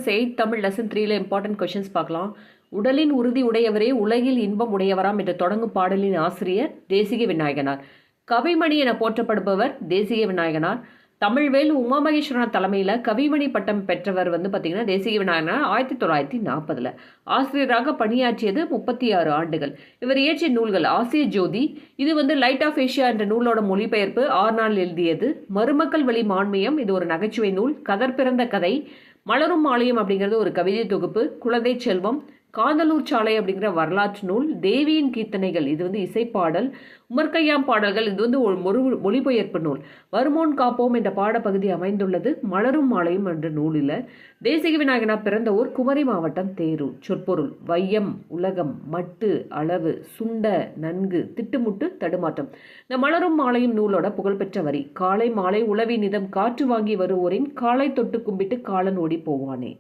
8 Tamil lesson 3ல important questions பார்க்கலாம். உடலின் உறுதி உடையவரே உலகில் இன்பம் உடையவராம் என்று தொடங்கும் பாடலின் ஆசிரியர் தேசிக விநாயகனார். கவிமணி என போற்றப்படுபவர் தேசிக விநாயகனார். தமிழ்வேல் உமாமகேஸ்வரன் தலைமையில் கவிமணி பட்டம் பெற்றவர் பார்த்தீங்கன்னா தேசிக விநாயகனார் 1940. ஆசிரியராக பணியாற்றியது 36 ஆண்டுகள். இவர் இயற்றிய நூல்கள் ஆசிய ஜோதி, இது லைட் ஆஃப் ஏஷியா என்ற நூலோட மொழிபெயர்ப்பு ஆர்னால் எழுதியது. மருமக்கள் வழி மான்மியம், இது ஒரு நகைச்சுவை நூல். கதர் பிறந்த கதை, மலரும் மாலையும் அப்படிங்கிறது ஒரு கவிதை தொகுப்பு. குழந்தை செல்வம், காந்தலூர் சாலை அப்படிங்கிற வரலாற்று நூல். தேவியின் கீர்த்தனைகள், இது இசைப்பாடல். உமர்கையாம் பாடல்கள், இது ஒரு மொழிபெயர்ப்பு நூல். வருமோன் காப்போம் என்ற பாடப்பகுதி அமைந்துள்ளது மலரும் மாலையும் என்ற நூலில். தேசிக விநாயகனார் பிறந்த ஊர் குமரி மாவட்டம் தேரூர். சொற்பொருள்: வையம், உலகம், மட்டு, அளவு, சுண்ட, நன்கு, திட்டுமுட்டு, தடுமாற்றம். இந்த மலரும் மாலையும் நூலோட புகழ்பெற்ற வரி: காலை மாலை உளவி நிதம் காற்று வாங்கி வருவோரின் காலை தொட்டு கும்பிட்டு காலன் ஓடி போவானே.